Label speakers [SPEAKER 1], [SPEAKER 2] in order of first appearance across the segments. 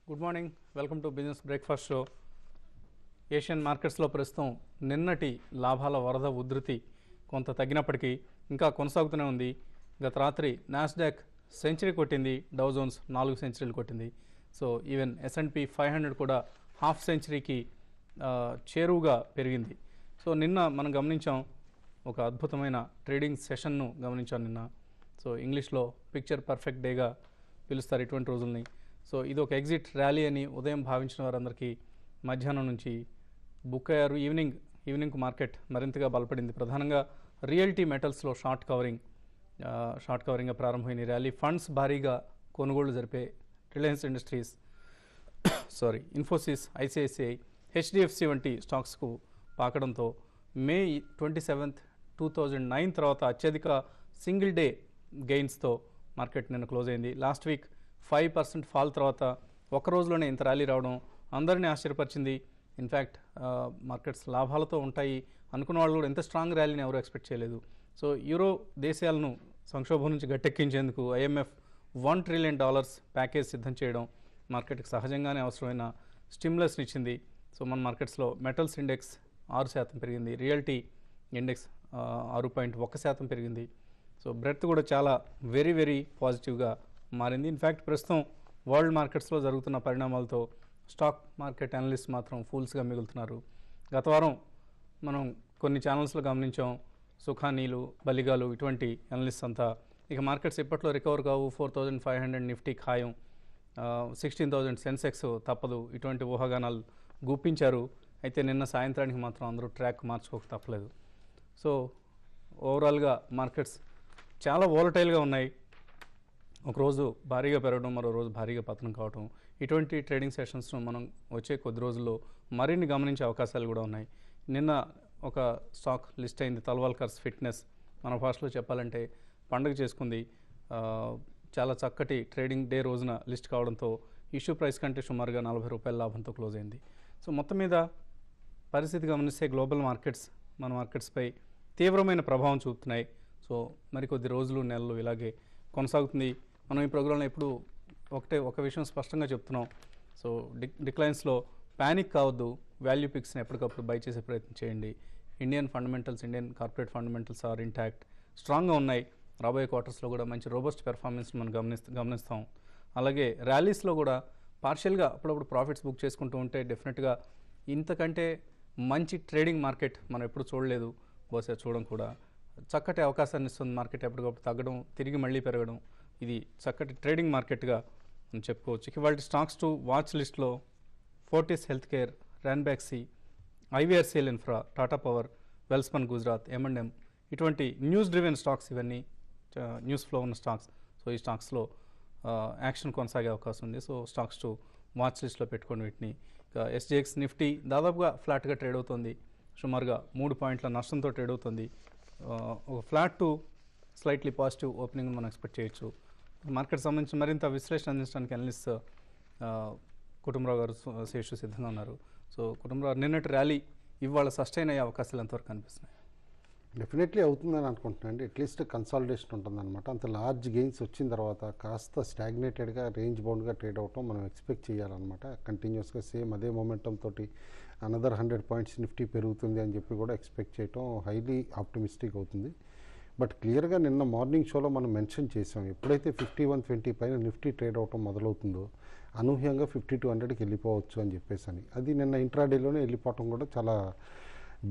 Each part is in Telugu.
[SPEAKER 1] Good morning, welcome to business breakfast show. Asian మార్కెట్స్లో ప్రస్తుతం నిన్నటి లాభాల వరద ఉధృతి కొంత తగ్గినప్పటికీ ఇంకా కొనసాగుతూనే ఉంది. గత రాత్రి నాస్డాక్ సెంచరీ కొట్టింది, డౌ జోన్స్ 4 సెంచరీలు కొట్టింది. సో ఈవెన్ S&P 500 కూడా హాఫ్ సెంచరీకి చేరువుగా పెరిగింది. సో నిన్న మనం గమనించాం, ఒక అద్భుతమైన ట్రేడింగ్ సెషన్ను గమనించాం నిన్న. సో ఇంగ్లీష్లో పిక్చర్ పర్ఫెక్ట్ డేగా పిలుస్తారు ఇటువంటి రోజుల్ని. సో ఇది ఒక ఎగ్జిట్ ర్యాలీ అని ఉదయం భావించిన వారందరికీ మధ్యాహ్నం నుంచి బుక్ అయ్యారు. ఈవినింగ్ మార్కెట్ మరింతగా బలపడింది. ప్రధానంగా రియల్టీ మెటల్స్లో షార్ట్ కవరింగ్గా ప్రారంభమైన ర్యాలీ. ఫండ్స్ భారీగా కొనుగోళ్లు జరిపే Reliance industries, Infosys, ICICI, HDFC వంటి స్టాక్స్కు పాకడంతో మే 27, 2009 తర్వాత అత్యధిక సింగిల్ డే గెయిన్స్తో మార్కెట్ నిన్న క్లోజ్ అయింది. లాస్ట్ వీక్ 5% ఫాల్ తర్వాత ఒక్క రోజులోనే ఇంత ర్యాలీ రావడం అందరినీ ఆశ్చర్యపరిచింది. ఇన్ఫ్యాక్ట్ మార్కెట్స్ లాభాలతో ఉంటాయి అనుకున్న వాళ్ళు కూడా ఎంత స్ట్రాంగ్ ర్యాలీని ఎవరు ఎక్స్పెక్ట్ చేయలేదు. సో యూరో దేశాలను సంక్షోభం నుంచి గట్టెక్కించేందుకు IMF $1 trillion ప్యాకేజ్ సిద్ధం చేయడం మార్కెట్కి సహజంగానే అవసరమైన స్టిమ్యులస్ని ఇచ్చింది. సో మన మార్కెట్స్లో మెటల్స్ ఇండెక్స్ 6% పెరిగింది, రియల్టీ ఇండెక్స్ 6.1% పెరిగింది. సో బ్రెడ్త్ కూడా చాలా వెరీ పాజిటివ్గా మారింది. ఇన్ఫ్యాక్ట్ ప్రస్తుతం వరల్డ్ మార్కెట్స్లో జరుగుతున్న పరిణామాలతో స్టాక్ మార్కెట్ అనలిస్ట్ మాత్రం ఫూల్స్గా మిగులుతున్నారు. గత వారం మనం కొన్ని ఛానల్స్లో గమనించాం, సుఖానీలు, బలిగాలు ఇటువంటి అనలిస్ట్ అంతా ఇక మార్కెట్స్ ఇప్పట్లో రికవర్ కావు, 4500 నిఫ్టీ ఖాయం, 16,000 సెన్సెక్స్ తప్పదు, ఇటువంటి ఊహాగానాలు గుప్పించారు. అయితే నిన్న సాయంత్రానికి మాత్రం అందరూ ట్రాక్ మార్చుకోక తప్పలేదు. సో ఓవరాల్గా మార్కెట్స్ చాలా వోలటైల్గా ఉన్నాయి. ఒకరోజు భారీగా పెరగడం, మరో రోజు భారీగా పతనం కావడం, ఇటువంటి ట్రేడింగ్ సెషన్స్ను మనం వచ్చే కొద్ది రోజుల్లో మరిన్ని గమనించే అవకాశాలు కూడా ఉన్నాయి. నిన్న ఒక స్టాక్ లిస్ట్ అయింది, తల్వాల్కర్స్ ఫిట్నెస్. మన భాషలో చెప్పాలంటే పండుగ చేసుకుంది. చాలా చక్కటి ట్రేడింగ్ డే రోజున లిస్ట్ కావడంతో ఇష్యూ ప్రైస్ కంటే సుమారుగా ₹40 లాభంతో క్లోజ్ అయింది. సో మొత్తం మీద పరిస్థితి గమనిస్తే గ్లోబల్ మార్కెట్స్ మన మార్కెట్స్పై తీవ్రమైన ప్రభావం చూపుతున్నాయి. సో మరికొద్ది రోజులు, నెలలు ఇలాగే కొనసాగుతుంది. మనం ఈ ప్రోగ్రాంలో ఎప్పుడు ఒక విషయం స్పష్టంగా చెప్తున్నాం. సో డిక్లైన్స్లో ప్యానిక్ కావద్దు, వాల్యూ పిక్స్ని ఎప్పటికప్పుడు బై చేసే ప్రయత్నం చేయండి. Indian corporate fundamentals are intact, స్ట్రాంగ్గా ఉన్నాయి. రాబోయే క్వార్టర్స్లో కూడా మంచి రోబస్ట్ పెర్ఫార్మెన్స్ మనం గమనిస్తాం. అలాగే ర్యాలీస్లో కూడా పార్షియల్గా అప్పుడప్పుడు ప్రాఫిట్స్ బుక్ చేసుకుంటూ ఉంటే డెఫినెట్గా ఇంతకంటే మంచి ట్రేడింగ్ మార్కెట్ మనం ఎప్పుడు చూడలేదు, బహుశా చూడడం కూడా. చక్కటి అవకాశాన్ని ఇస్తుంది మార్కెట్, ఎప్పటికప్పుడు తగ్గడం, తిరిగి మళ్ళీ పెరగడం. ఇది చక్కటి ట్రేడింగ్ మార్కెట్గా మనం చెప్పుకోవచ్చు. ఇవాళ స్టాక్స్ టు వాచ్ లిస్ట్లో Fortis Healthcare, Ranbaxy, IVRCL infra, Tata power, Welspun Gujarat, M&M ఇటువంటి న్యూస్ డ్రివెన్ స్టాక్స్, ఇవన్నీ న్యూస్ ఫ్లో ఉన్న స్టాక్స్. సో ఈ స్టాక్స్లో యాక్షన్ కొనసాగే అవకాశం ఉంది. సో స్టాక్స్ టు వాచ్ లిస్ట్లో పెట్టుకోండి వీటిని. ఇక SGX నిఫ్టీ దాదాపుగా ఫ్లాట్గా ట్రేడ్ అవుతుంది, సుమారుగా 3 పాయింట్ల నష్టంతో ట్రేడ్ అవుతుంది. ఒక flat to slightly positive opening మనం ఎక్స్పెక్ట్ చేయొచ్చు. మార్కెట్ సంబంధించి మరింత విశ్లేషణ అందించడానికి అనలిస్ట్ కుటుంబరావు గారు, శేషు సిద్ధంగా ఉన్నారు. సో కుటుంబరావు, నిన్నటి ర్యాలీ ఇవాళ సస్టైన్ అయ్యే అవకాశాలు ఎంతవరకు కనిపిస్తున్నాయి?
[SPEAKER 2] డెఫినెట్లీ అవుతుందని అనుకుంటున్నాను అండి. అట్లీస్ట్ కన్సాలిడేషన్ ఉంటుందన్నమాట. అంత లార్జ్ గెయిన్స్ వచ్చిన తర్వాత కాస్త స్టాగ్నేటెడ్గా రేంజ్ బౌండ్గా ట్రేడ్ అవటం మనం ఎక్స్పెక్ట్ చేయాలన్నమాట. కంటిన్యూస్గా సేమ్ అదే మొమెంటం తోటి అనదర్ 100 పాయింట్స్ నిఫ్టీ పెరుగుతుంది అని చెప్పి కూడా ఎక్స్పెక్ట్ చేయటం హైలీ ఆప్టిమిస్టిక్ అవుతుంది. బట్ క్లియర్గా నిన్న మార్నింగ్ షోలో మనం మెన్షన్ చేసాం, ఎప్పుడైతే 5120 పైన నిఫ్టీ ట్రేడ్ అవటం మొదలవుతుందో అనూహ్యంగా 5200కి వెళ్ళిపోవచ్చు అని చెప్పేసి అని. అది నిన్న ఇంట్రాడేలోనే వెళ్ళిపోవటం కూడా చాలా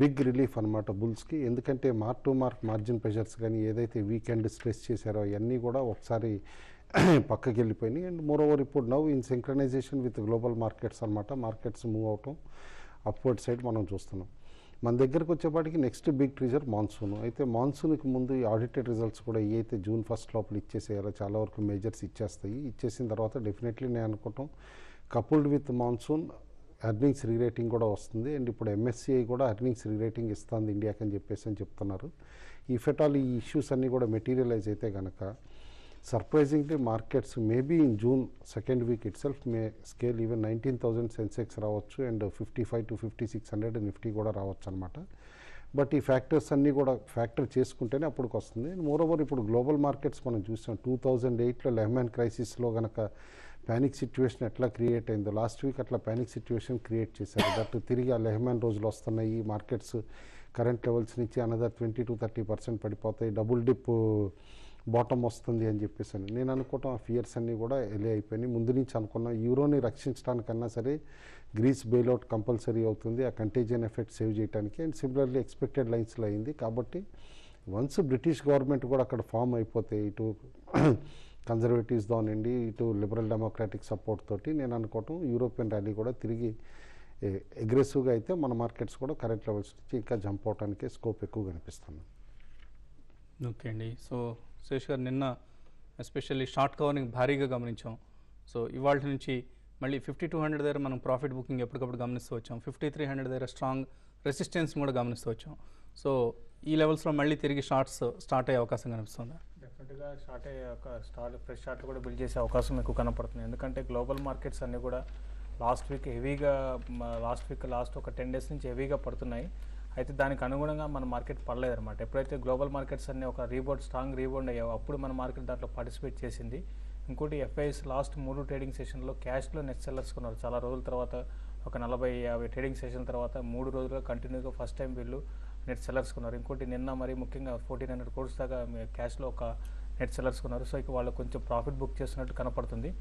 [SPEAKER 2] బిగ్ రిలీఫ్ అనమాట బుల్స్కి. ఎందుకంటే మార్జిన్ ప్రెషర్స్ కానీ ఏదైతే వీకెండ్ స్ట్రెస్ చేశారో అవన్నీ కూడా ఒకసారి పక్కకి వెళ్ళిపోయినాయి. అండ్ మోర్ ఓవర్ ఇప్పుడు now in synchronisation with global markets అనమాట. మార్కెట్స్ మూవ్ అవటం అప్వర్డ్ సైడ్ మనం చూస్తున్నాం. మన దగ్గరకు వచ్చేపాటికి నెక్స్ట్ బిగ్ ట్రిజర్ మాన్సూన్. అయితే మాన్సూన్కి ముందు ఈ ఆడిటెడ్ రిజల్ట్స్ కూడా ఏవైతే June 1 లోపల ఇచ్చేసేయాలో చాలా వరకు మేజర్స్ ఇచ్చేస్తాయి. ఇచ్చేసిన తర్వాత డెఫినెట్లీ నేను అనుకుంటాం coupled with monsoon earnings rerating కూడా వస్తుంది. అండ్ ఇప్పుడు MSCI కూడా ఎర్నింగ్స్ రీరేటింగ్ ఇస్తుంది ఇండియాకి అని చెప్తున్నారు. ఈ ఫెటాల్ ఈ ఇష్యూస్ అన్నీ కూడా మెటీరియలైజ్ అయితే కనుక surprisingly markets maybe in June 2nd week it self May scale even 19,000 Sensex రావచ్చు అండ్ 55 to 5600 నిఫ్టీ కూడా రావచ్చు అనమాట. బట్ ఈ ఫ్యాక్టర్స్ అన్నీ కూడా ఫ్యాక్టర్ చేసుకుంటేనే అప్పటికి వస్తుంది. మోర్ ఓవర్ ఇప్పుడు గ్లోబల్ మార్కెట్స్ మనం చూసాం 2008లో లెహ్మాన్ క్రైసిస్లో కనుక ప్యానిక్ సిచ్యువేషన్ ఎట్లా క్రియేట్ అయిందో లాస్ట్ వీక్ అట్లా ప్యానిక్ సిచ్యువేషన్ క్రియేట్ చేశారు. దట్ తిరిగి ఆ లెహమాన్ రోజులు వస్తున్నాయి, మార్కెట్స్ కరెంట్ లెవెల్స్ నుంచి అనదర్ 20-30% పడిపోతాయి, డబుల్ డిప్ బాటమ్ వస్తుంది అని చెప్పేసి నేను అనుకోవటం ఆ ఫియర్స్ అన్నీ కూడా ఎలే అయిపోయినాయి. ముందు నుంచి అనుకున్నాం యూరోని రక్షించడానికన్నా సరే గ్రీస్ బెయిల్అవుట్ కంపల్సరీ అవుతుంది ఆ కంటేజియన్ ఎఫెక్ట్ సేవ్ చేయడానికి. అండ్ సిమిలర్లీ ఎక్స్పెక్టెడ్ లైన్స్లో అయింది. కాబట్టి వన్స్ బ్రిటిష్ గవర్నమెంట్ కూడా అక్కడ ఫామ్ అయిపోతే ఇటు కన్జర్వేటివ్స్ దానండి ఇటు లిబరల్ డెమోక్రాటిక్ సపోర్ట్ తోటి నేను అనుకోవటం యూరోపియన్ ర్యాలీ కూడా తిరిగి అగ్రెసివ్గా అయితే మన మార్కెట్స్ కూడా కరెంట్ లెవెల్స్ నుంచి ఇంకా జంప్ అవడానికి స్కోప్ ఎక్కువ కనిపిస్తుంది.
[SPEAKER 1] ఓకే అండి. సో శేష్ గారు నిన్న ఎస్పెషల్లీ షార్ట్ కవరింగ్ భారీగా గమనించాం. సో ఇవాళ నుంచి మళ్ళీ 5200 దగ్గర మనం ప్రాఫిట్ బుకింగ్ ఎప్పటికప్పుడు గమనిస్తూ వచ్చాం. 5300 దగ్గర స్ట్రాంగ్ రెసిస్టెన్స్ కూడా గమనిస్తూ వచ్చాం. సో ఈ లెవెల్స్లో మళ్ళీ తిరిగి షార్ట్స్ స్టార్ట్ అయ్యే అవకాశం కనిపిస్తుందా?
[SPEAKER 3] డెఫినెట్గా స్టార్ట్ అయ్యే ఫ్రెష్ షార్ట్ కూడా బిల్డ్ చేసే అవకాశం ఎక్కువ కనపడుతుంది. ఎందుకంటే గ్లోబల్ మార్కెట్స్ అన్నీ కూడా లాస్ట్ వీక్ లాస్ట్ ఒక 10 days నుంచి హెవీగా పడుతున్నాయి. అయితే దానికి అనుగుణంగా మన మార్కెట్ పడలేదు అనమాట. ఎప్పుడైతే గ్లోబల్ మార్కెట్స్ అన్నీ ఒక స్ట్రాంగ్ రీబౌండ్ అయ్యావో అప్పుడు మన మార్కెట్ దాంట్లో పార్టిసిపేట్ చేసింది. ఇంకోటి ఎఫ్ఐఎస్ లాస్ట్ 3 ట్రేడింగ్ సెషన్లో క్యాష్లో నెట్ సెల్లర్స్ కొన్నారు. చాలా రోజుల తర్వాత ఒక 40-50 ట్రేడింగ్ సెషన్ తర్వాత 3 రోజులుగా కంటిన్యూగా ఫస్ట్ టైం వీళ్ళు నెట్ సెల్లర్స్ కొన్నారు. ఇంకోటి నిన్న మరి ముఖ్యంగా 1400 crores దాకా క్యాష్లో ఒక నెట్ సెల్లర్స్ కొన్నారు. సో ఇక వాళ్ళు కొంచెం ప్రాఫిట్ బుక్ చేస్తున్నట్టు కనపడుతుంది.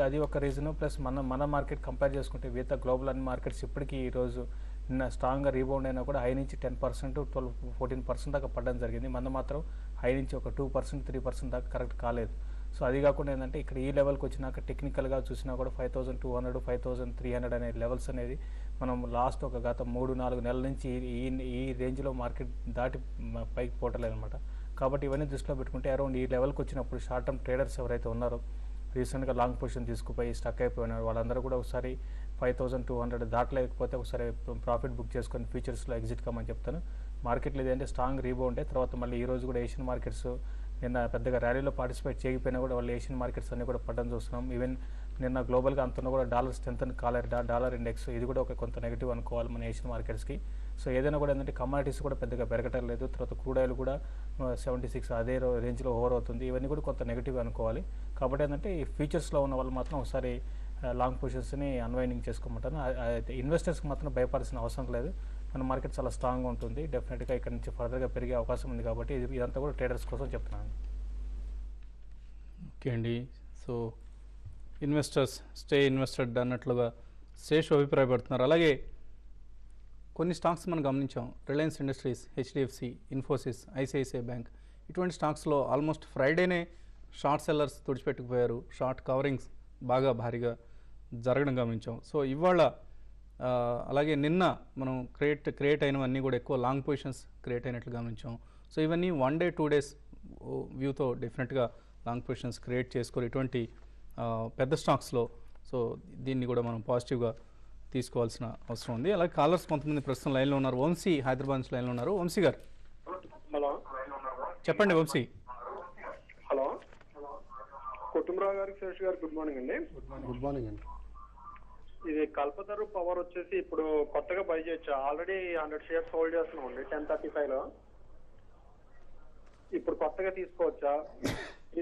[SPEAKER 3] అది ఒక రీజను. ప్లస్ మన మార్కెట్ కంపేర్ చేసుకుంటే మిగతా గ్లోబల్ అన్ని మార్కెట్స్ ఇప్పటికీ ఈరోజు నిన్న స్ట్రాంగ్గా రీబౌండ్ అయినా కూడా హై నుంచి 10%, 12-14% దాకా పడడం జరిగింది. మన మాత్రం హై నుంచి ఒక 2%, 3% దాకా కరెక్ట్ కాలేదు. సో అది కాకుండా ఏంటంటే ఇక్కడ ఈ లెవెల్కి వచ్చినాక టెక్నికల్గా చూసినా కూడా 5200, 5300 అనే లెవెల్స్ అనేది మనం లాస్ట్ ఒక గత 3-4 నెలల నుంచి ఈ రేంజ్లో మార్కెట్ దాటి పైకి పోవట్లేదు అనమాట. కాబట్టి ఇవన్నీ దృష్టిలో పెట్టుకుంటే అరౌండ్ ఈ లెవెల్కి వచ్చినప్పుడు షార్ట్ టర్మ్ ట్రేడర్స్ ఎవరైతే ఉన్నారో రీసెంట్గా లాంగ్ పొజిషన్ తీసుకుపోయి స్టక్ అయిపోయినారు వాళ్ళందరూ కూడా ఒకసారి 5200 దాటలేకపోతే ఒకసారి ప్రాఫిట్ బుక్ చేసుకొని ఫ్యూచర్స్లో ఎగ్జిట్ కమ్మని చెప్తాను. మార్కెట్లో ఏదంటే స్ట్రాంగ్ రీబౌండే. తర్వాత మళ్ళీ ఈ రోజు కూడా ఏషియన్ మార్కెట్స్ నిన్న పెద్దగా ర్యాలీలో పార్టిసిపేట్ చేయకపోయినా కూడా వాళ్ళు ఏషియన్ మార్కెట్స్ అన్నీ కూడా పడడం చూస్తున్నాం. ఈవెన్ నిన్న గ్లోబల్గా అంతన్నా కూడా డాలర్ స్ట్రెంత్ కాలేదు, డాలర్ ఇండెక్స్ ఇది కూడా ఒక కొంత నెగిటివ్ అనుకోవాలి మన ఏషియన్ మార్కెట్స్కి. సో ఏదైనా కూడా ఏంటంటే కమాడిటీస్ కూడా పెద్దగా పెరగటం లేదు. తర్వాత క్రూడ్ ఆయిల్ కూడా 76 అదే రేంజ్లో ఓవర్ అవుతుంది. ఇవన్నీ కూడా కొంత నెగిటివ్ అనుకోవాలి. కాబట్టి ఏంటంటే ఈ ఫ్యూచర్స్లో ఉన్న వాళ్ళు మాత్రం ఒకసారి లాంగ్ పొజిషన్స్ని అన్వైండింగ్ చేసుకోమంటాను. ఇన్వెస్టర్స్కి మాత్రం భయపడాల్సిన అవసరం లేదు. మన మార్కెట్ చాలా స్ట్రాంగ్గా ఉంటుంది. డెఫినెట్గా ఇక్కడ నుంచి ఫర్దర్గా పెరిగే అవకాశం ఉంది. కాబట్టి ఇదంతా కూడా ట్రేడర్స్ కోసం చెప్తున్నాను.
[SPEAKER 1] ఓకే అండి. సో ఇన్వెస్టర్స్ స్టే ఇన్వెస్టెడ్ అన్నట్లుగా శేష్ అభిప్రాయపడుతున్నారు. అలాగే కొన్ని స్టాక్స్ మనం గమనించాం. Reliance Industries, HDFC, Infosys, ICICI bank ఇటువంటి స్టాక్స్లో ఆల్మోస్ట్ ఫ్రైడేనే షార్ట్ సెల్లర్స్ తుడిచిపెట్టుకుపోయారు. షార్ట్ కవరింగ్స్ బాగా భారీగా జరగడం గమనించాం. సో ఇవాళ అలాగే నిన్న మనం క్రియేట్ అయినవన్నీ కూడా ఎక్కువ లాంగ్ పొజిషన్స్ క్రియేట్ అయినట్లు గమనించాం. సో ఇవన్నీ 1 day 2 days వ్యూతో డెఫినెట్గా లాంగ్ పొజిషన్స్ క్రియేట్ చేసుకొని ఇటువంటి పెద్ద స్టాక్స్లో సో దీన్ని కూడా మనం పాజిటివ్గా తీసుకోవాల్సిన అవసరం ఉంది. అలాగే కాలర్స్ కొంతమంది ప్రస్తుతం లైన్లో ఉన్నారు. వంశీ హైదరాబాద్ నుంచి లైన్లో ఉన్నారు. వంశీ గారు
[SPEAKER 4] హలో
[SPEAKER 1] చెప్పండి. వంశీ.
[SPEAKER 4] హలో కుటుంబరావు గారికి శేష్ గారు గుడ్ మార్నింగ్ అండి.
[SPEAKER 2] గుడ్ మార్నింగ్ అండి.
[SPEAKER 4] ఇది కల్పతరు పవర్ వచ్చేసి ఇప్పుడు కొత్తగా బై చేయొచ్చు. ఆల్రెడీ 100 shares హోల్డ్ చేస్తున్నాం అండి 1035లో. ఇప్పుడు కొత్తగా తీసుకోవచ్చా?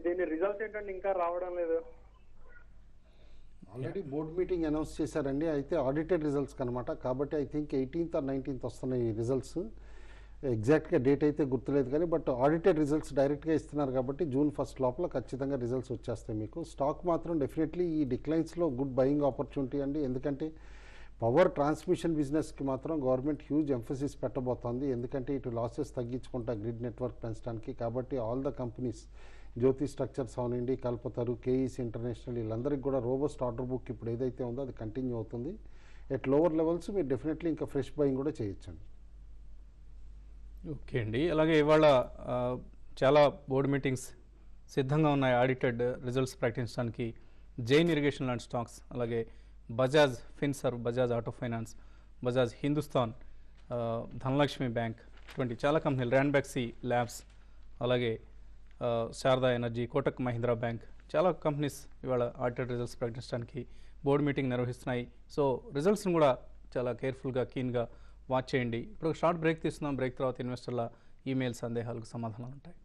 [SPEAKER 4] దీని రిజల్ట్స్ ఏంటంటే ఇంకా రావడం లేదు.
[SPEAKER 2] ఆల్రెడీ బోర్డ్ మీటింగ్ అనౌన్స్ చేశారండి. అయితే ఆడిటెడ్ రిజల్ట్స్ అనమాట. కాబట్టి I think 18th or 19th వస్తున్నాయి ఈ రిజల్ట్స్. ఎగ్జాక్ట్గా డేట్ అయితే గుర్తులేదు కానీ బట్ ఆడిటెడ్ రిజల్ట్స్ డైరెక్ట్గా ఇస్తున్నారు కాబట్టి June 1st లోపల ఖచ్చితంగా రిజల్ట్స్ వచ్చేస్తాయి మీకు. స్టాక్ మాత్రం డెఫినెట్లీ ఈ డిక్లైన్స్లో గుడ్ బయింగ్ ఆపర్చునిటీ అండి. ఎందుకంటే పవర్ ట్రాన్స్మిషన్ బిజినెస్కి మాత్రం గవర్నమెంట్ హ్యూజ్ ఎంఫసిస్ పెట్టబోతోంది. ఎందుకంటే ఇటు లాసెస్ తగ్గించుకుంటా గ్రిడ్ నెట్వర్క్ పెంచడానికి. కాబట్టి all the companies Jyoti Structures అవనండి, కల్పతరు, కేఈసి ఇంటర్నేషనల్ వీళ్ళందరికీ కూడా రోబస్ట్ ఆర్డర్ బుక్ ఇప్పుడు ఏదైతే ఉందో అది కంటిన్యూ అవుతుంది. ఎట్ లోవర్ లెవెల్స్ మీరు డెఫినెట్లీ ఇంకా ఫ్రెష్ బయింగ్ కూడా చేయొచ్చండి.
[SPEAKER 1] ఓకే అండి. అలాగే ఇవాళ చాలా బోర్డు మీటింగ్స్ సిద్ధంగా ఉన్నాయి ఆడిటెడ్ రిజల్ట్స్ ప్రకటించడానికి. జైన్ ఇరిగేషన్ లాంటి స్టాక్స్, అలాగే Bajaj Finserv, Bajaj auto finance, Bajaj Hindustan, Dhanalakshmi bank ఇటువంటి చాలా కంపెనీలు, ర్యాన్బ్యాక్సీ ల్యాబ్స్, అలాగే శారదా ఎనర్జీ, కోటక్ మహీంద్రా బ్యాంక్ చాలా కంపెనీస్ ఇవాళ ఆడిటెడ్ రిజల్ట్స్ ప్రకటించడానికి బోర్డు మీటింగ్ నిర్వహిస్తున్నాయి. సో రిజల్ట్స్ని కూడా చాలా కేర్ఫుల్గా కీన్గా వాచ్ చేయండి. ఇప్పుడు షార్ట్ బ్రేక్ తీసుకుందాం. బ్రేక్ తర్వాత ఇన్వెస్టర్ల ఈమెయిల్ సందేహాలకు సమాధానాలు ఉంటాయి.